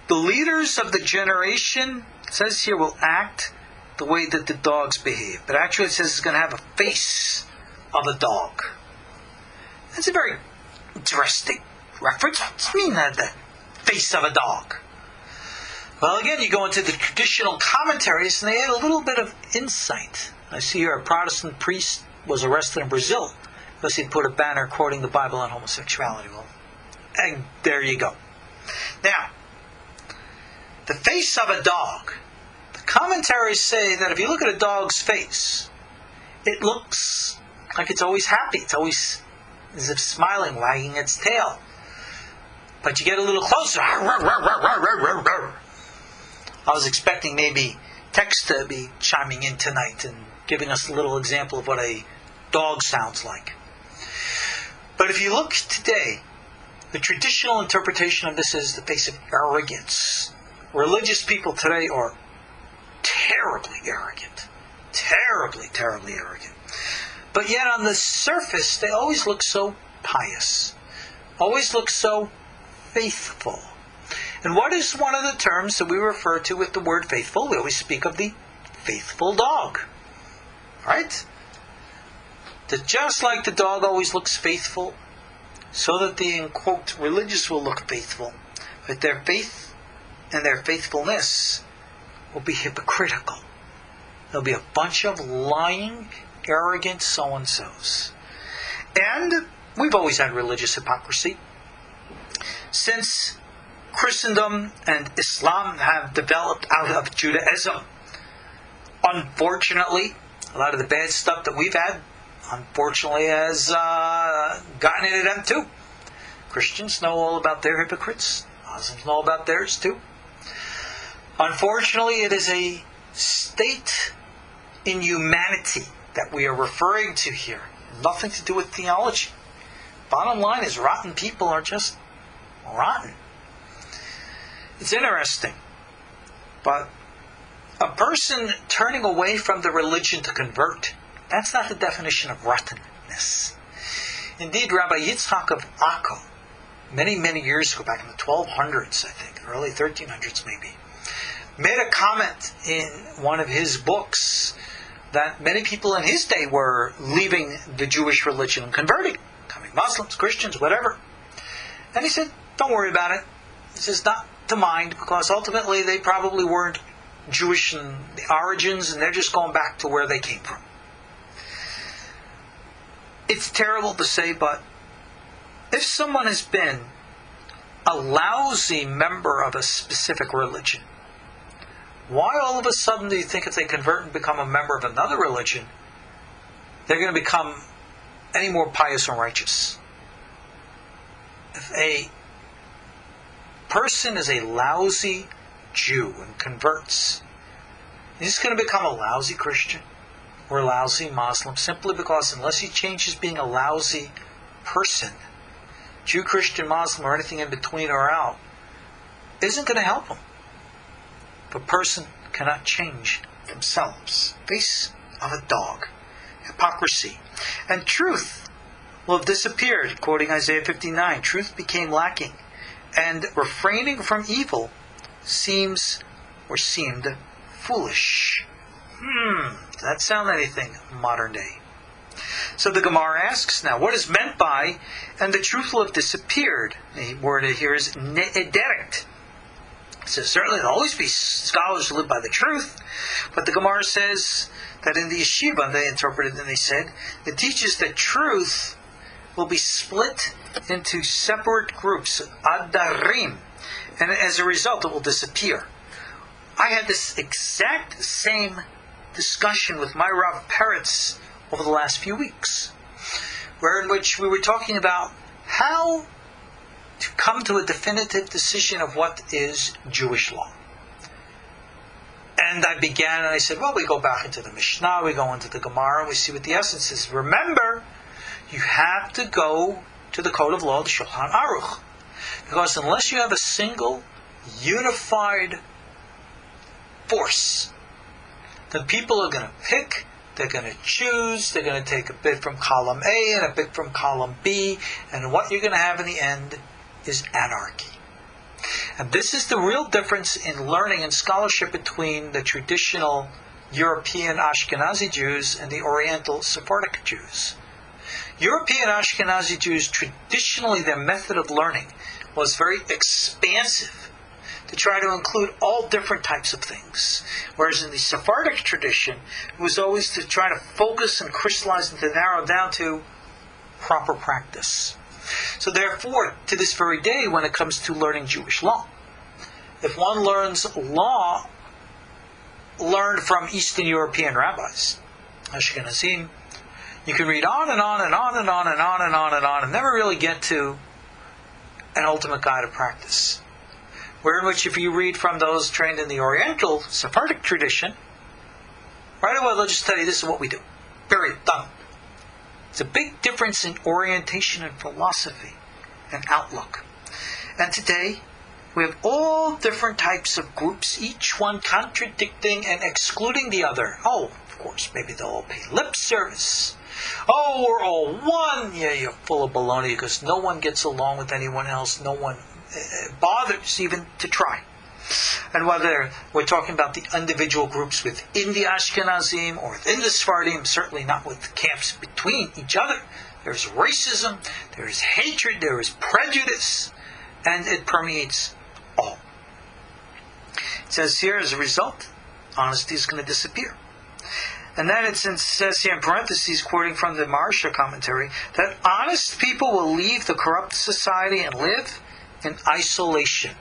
The leaders of the generation, it says here, will act the way that the dogs behave. But actually it says it's going to have a face of a dog. That's a very interesting reference. What does it mean that the face of a dog? Well, again, you go into the traditional commentaries and they add a little bit of insight. I see here a Protestant priest was arrested in Brazil because he put a banner quoting the Bible on homosexuality. Well, and there you go. Now, the face of a dog. The commentaries say that if you look at a dog's face, it looks like it's always happy. It's always as if smiling, wagging its tail. But you get a little closer. I was expecting maybe text to be chiming in tonight and giving us a little example of what a dog sounds like. But if you look today, the traditional interpretation of this is the face of arrogance. Religious people today are terribly arrogant. Terribly, terribly arrogant. But yet on the surface, they always look so pious. Always look so faithful. And what is one of the terms that we refer to with the word faithful? We always speak of the faithful dog. Right? That just like the dog always looks faithful, so that the, in quote, religious will look faithful. But their faith and their faithfulness will be hypocritical. There'll be a bunch of lying, arrogant so-and-sos. And we've always had religious hypocrisy. Since Christendom and Islam have developed out of Judaism. Unfortunately, a lot of the bad stuff that we've had, unfortunately, has gotten into them too. Christians know all about their hypocrites. Muslims know about theirs too. Unfortunately, it is a state in humanity that we are referring to here. Nothing to do with theology. Bottom line is rotten people are just rotten. It's interesting, but a person turning away from the religion to convert, that's not the definition of rottenness. Indeed, Rabbi Yitzchak of Akko, many, many years ago, back in the 1200s, I think, early 1300s maybe, made a comment in one of his books that many people in his day were leaving the Jewish religion and converting, becoming Muslims, Christians, whatever. And he said, don't worry about it. He says, not to mind, because ultimately they probably weren't Jewish in the origins, and they're just going back to where they came from. It's terrible to say, but if someone has been a lousy member of a specific religion, Why all of a sudden do you think if they convert and become a member of another religion, they're going to become any more pious or righteous? If a person is a lousy Jew and converts, he's going to become a lousy Christian or a lousy Muslim simply because unless he changes being a lousy person, Jew, Christian, Muslim, or anything in between or out, isn't going to help him. If a person cannot change themselves, face of a dog, hypocrisy, and truth will have disappeared. Quoting Isaiah 59, truth became lacking, and refraining from evil seemed foolish. Does that sound anything modern day? So the Gemara asks now, what is meant by, and the truth will have disappeared? The word here is ne'ederet. It says, certainly there'll always be scholars who live by the truth, but the Gemara says that in the yeshiva, they interpreted and they said, it teaches that truth will be split into separate groups, adarim, and as a result it will disappear. I had this exact same discussion with my Rav Peretz over the last few weeks, in which we were talking about how to come to a definitive decision of what is Jewish law. And I began and I said, well, we go back into the Mishnah, we go into the Gemara, and we see what the essence is. Remember, you have to go to the code of law, the Shulchan Aruch. Because unless you have a single, unified force, then people are going to pick, they're going to choose, they're going to take a bit from column A and a bit from column B, and what you're going to have in the end is anarchy. And this is the real difference in learning and scholarship between the traditional European Ashkenazi Jews and the Oriental Sephardic Jews. European Ashkenazi Jews, traditionally their method of learning was very expansive, to try to include all different types of things. Whereas in the Sephardic tradition, it was always to try to focus and crystallize and to narrow down to proper practice. So therefore, to this very day, when it comes to learning Jewish law, if one learns law learned from Eastern European rabbis, Ashkenazim, you can read on and on and on and on and on and on and on and never really get to an ultimate guide of practice. Where in which if you read from those trained in the Oriental Sephardic tradition, right away they'll just tell you this is what we do. Period. Done. It's a big difference in orientation and philosophy and outlook. And today, we have all different types of groups, each one contradicting and excluding the other. Oh, of course, maybe they'll all pay lip service. Oh, we're all one. Yeah, you're full of baloney because no one gets along with anyone else. No one bothers even to try. And whether we're talking about the individual groups within the Ashkenazim or within the Sephardim, certainly not with camps between each other. There's racism, there is hatred, there is prejudice, and it permeates all. It says here, as a result, honesty is going to disappear. And then it says here in parentheses, quoting from the Maharsha commentary, that honest people will leave the corrupt society and live in isolation.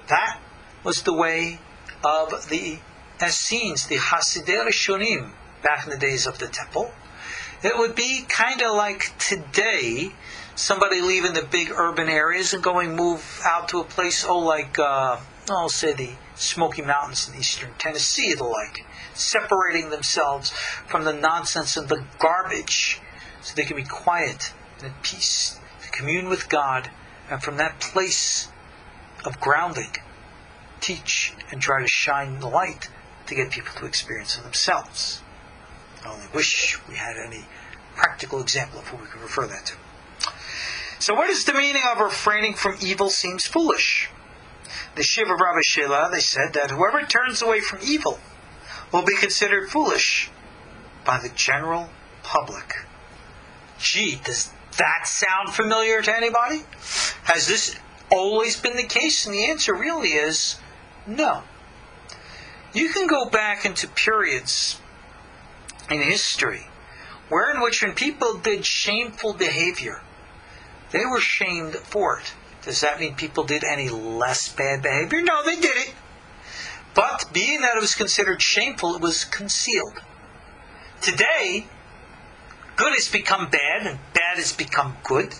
That was the way of the Essenes, the Hasidei Rishonim, back in the days of the temple. It would be kind of like today, somebody leaving the big urban areas and move out to a place, say the Smoky Mountains in eastern Tennessee, the like, separating themselves from the nonsense and the garbage so they can be quiet and at peace, to commune with God, and from that place of grounding, teach and try to shine the light to get people to experience it themselves. I only wish we had any practical example of who we could refer that to. So what is the meaning of refraining from evil seems foolish? The Shiv of Rabbi Shela, they said that whoever turns away from evil will be considered foolish by the general public. Gee, does that sound familiar to anybody? Has this always been the case? And the answer really is no. You can go back into periods in history in which when people did shameful behavior, they were shamed for it. Does that mean people did any less bad behavior? No, they did it. But being that it was considered shameful, it was concealed. Today, good has become bad, and bad has become good.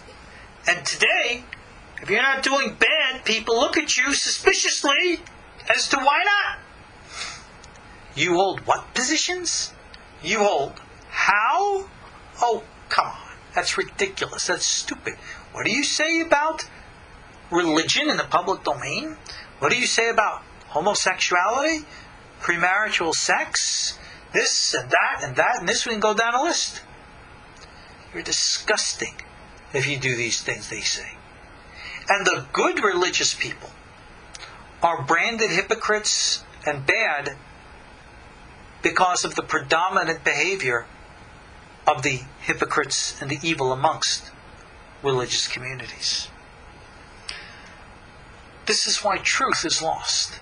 And today, if you're not doing bad, people look at you suspiciously as to why not. You hold what positions? You hold how? Oh, come on. That's ridiculous. That's stupid. What do you say about religion in the public domain? What do you say about homosexuality? Premarital sex? This and that and that and this. We can go down a list. You're disgusting if you do these things, they say. And the good religious people are branded hypocrites and bad because of the predominant behavior of the hypocrites and the evil amongst religious communities. This is why truth is lost.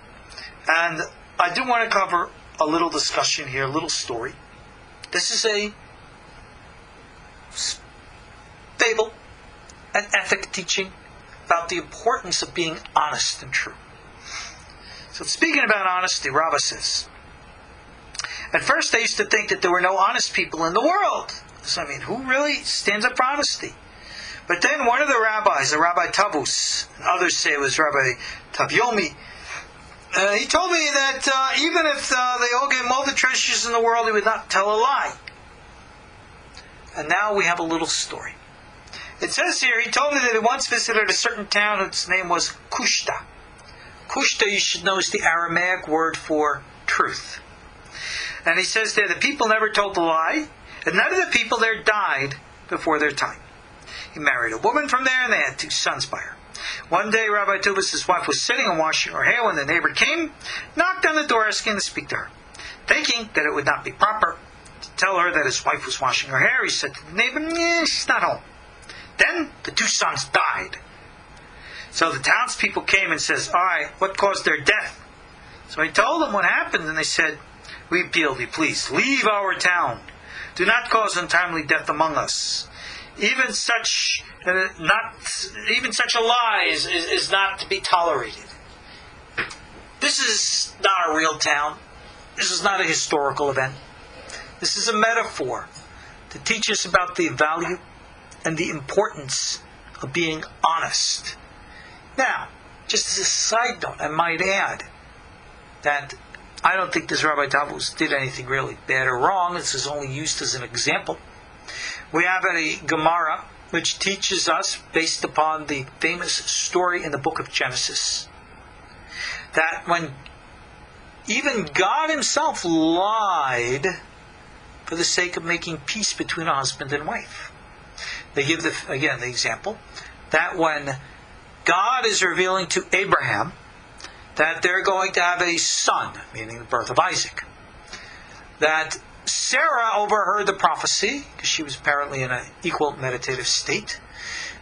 And I do want to cover a little discussion here, a little story. This is a fable, an ethic teaching about the importance of being honest and true. So speaking about honesty, Rabbah says, at first I used to think that there were no honest people in the world. So I mean, who really stands up for honesty? But then one of the rabbis, the Rabbi Tavus, and others say it was Rabbi Tavyomi, he told me that even if they all gave him all the treasures in the world, he would not tell a lie. And now we have a little story. It says here, he told me that he once visited a certain town whose name was Kushta. Kushta, you should know, is the Aramaic word for truth. And he says there, the people never told a lie, and none of the people there died before their time. He married a woman from there, and they had 2 sons by her. One day, Rabbi Tuvas' wife was sitting and washing her hair when the neighbor came, knocked on the door asking to speak to her. Thinking that it would not be proper to tell her that his wife was washing her hair, he said to the neighbor, she's not home. Then the 2 sons died. So the townspeople came and says, all right, what caused their death? So he told them what happened, and they said, we appeal thee, please, leave our town. Do not cause untimely death among us. Even such a lie is not to be tolerated. This is not a real town. This is not a historical event. This is a metaphor to teach us about the value and the importance of being honest. Now, just as a side note, I might add that I don't think this Rabbi Tavus did anything really bad or wrong. This is only used as an example. We have a Gemara which teaches us, based upon the famous story in the book of Genesis, that when even God himself lied for the sake of making peace between a husband and wife. They give the example that when God is revealing to Abraham that they're going to have a son, meaning the birth of Isaac, that Sarah overheard the prophecy, because she was apparently in an equal meditative state,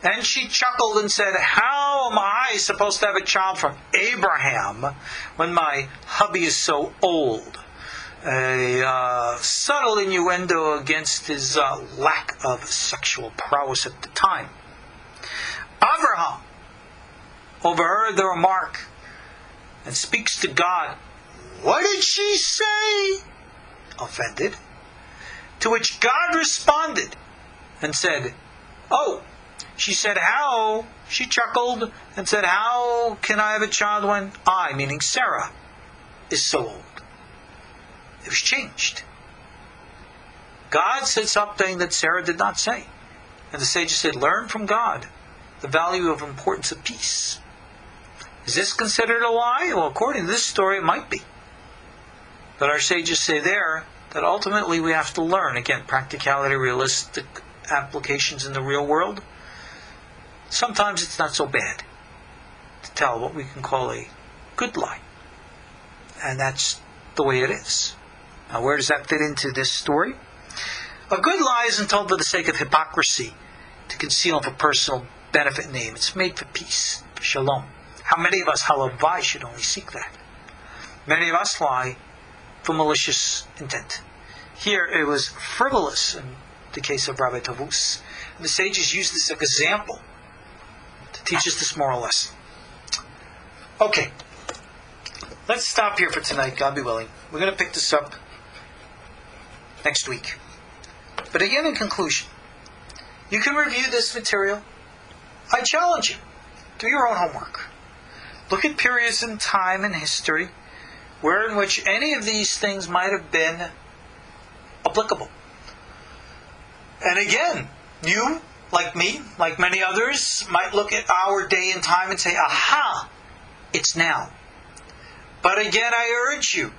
and she chuckled and said, how am I supposed to have a child from Abraham when my hubby is so old? A subtle innuendo against his lack of sexual prowess at the time. Abraham overheard the remark and speaks to God. What did she say? Offended. To which God responded and said, oh, she said how? She chuckled and said, how can I have a child when I, meaning Sarah, is so old? It was changed. God said something that Sarah did not say. And the sages said, learn from God the value of importance of peace. Is this considered a lie? Well, according to this story, it might be. But our sages say there that ultimately we have to learn, again, practicality, realistic applications in the real world. Sometimes it's not so bad to tell what we can call a good lie. And that's the way it is. Now, where does that fit into this story? A good lie isn't told for the sake of hypocrisy, to conceal for personal benefit and aim. It's made for peace, for shalom. How many of us, halavai, should only seek that? Many of us lie for malicious intent. Here it was frivolous in the case of Rabbi Tavus. And the sages used this example to teach us this moral lesson. Okay, let's stop here for tonight, God be willing. We're going to pick this up next week. But again, in conclusion, you can review this material. I challenge you. Do your own homework. Look at periods in time and history where in which any of these things might have been applicable. And again, you, like me, like many others, might look at our day and time and say, aha, it's now. But again, I urge you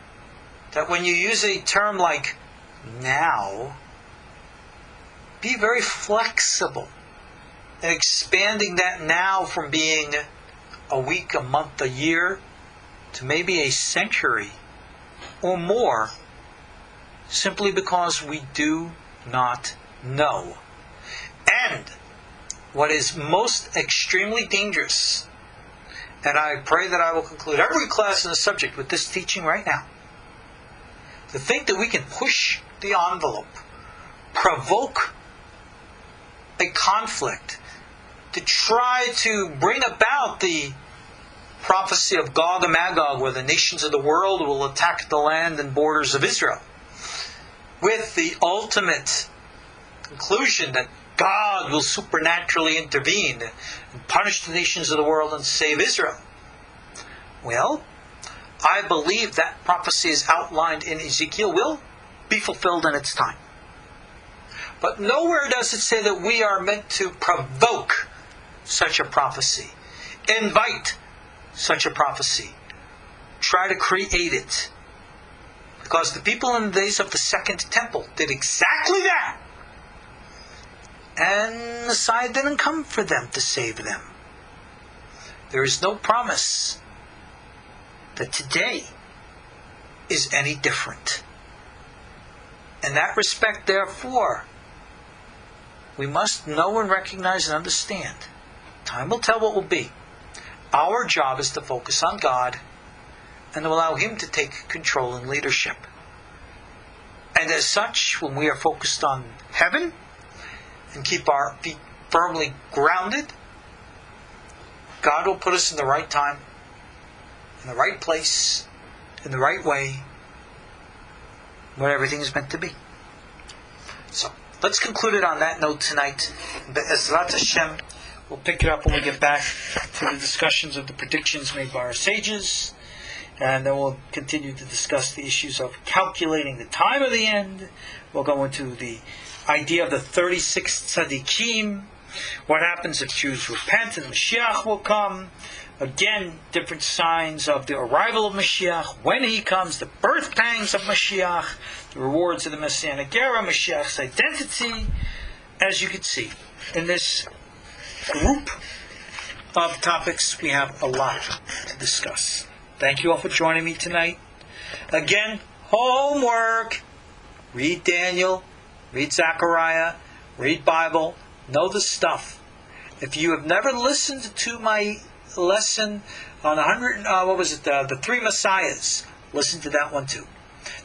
that when you use a term like now, be very flexible in expanding that now from being a week, a month, a year, to maybe a century or more, simply because we do not know. And what is most extremely dangerous, and I pray that I will conclude every class in the subject with this teaching right now, to think that we can push the envelope, provoke a conflict, to try to bring about the prophecy of Gog and Magog, where the nations of the world will attack the land and borders of Israel, with the ultimate conclusion that God will supernaturally intervene and punish the nations of the world and save Israel. Well, I believe that prophecy is outlined in Ezekiel will be fulfilled in its time. But nowhere does it say that we are meant to provoke such a prophecy, invite such a prophecy, try to create it. Because the people in the days of the Second Temple did exactly that. And Messiah didn't come for them to save them. There is no promise that today is any different. In that respect, therefore, we must know and recognize and understand. Time will tell what will be. Our job is to focus on God and to allow Him to take control and leadership. And as such, when we are focused on heaven and keep our feet firmly grounded, God will put us in the right time, in the right place, in the right way, where everything is meant to be. So, let's conclude it on that note tonight. Be'ezrat Hashem, we'll pick it up when we get back to the discussions of the predictions made by our sages. And then we'll continue to discuss the issues of calculating the time of the end. We'll go into the idea of the 36 tzaddikim. What happens if Jews repent and Mashiach will come? Again, different signs of the arrival of Mashiach, when he comes, the birth pangs of Mashiach, the rewards of the Messianic era, Mashiach's identity. As you can see, in this group of topics, we have a lot to discuss. Thank you all for joining me tonight. Again, homework. Read Daniel, read Zechariah, read Bible, know the stuff. If you have never listened to my lesson on the 3 Messiahs, listen to that one too.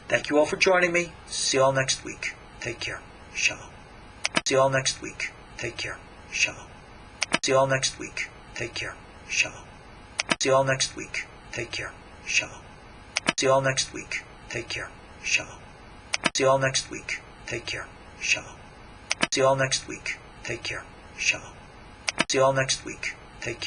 Thank you all for joining me. See you all next week. Take care. Shalom. See you all next week. Take care. Shalom. See you all next week. Take care. Shalom. See you all next week. Take care. Shalom. See you all next week. Take care. Shalom. See you all next week. Take care. Shalom. See you all next week. Take care. Shalom. See you all next week. Take care.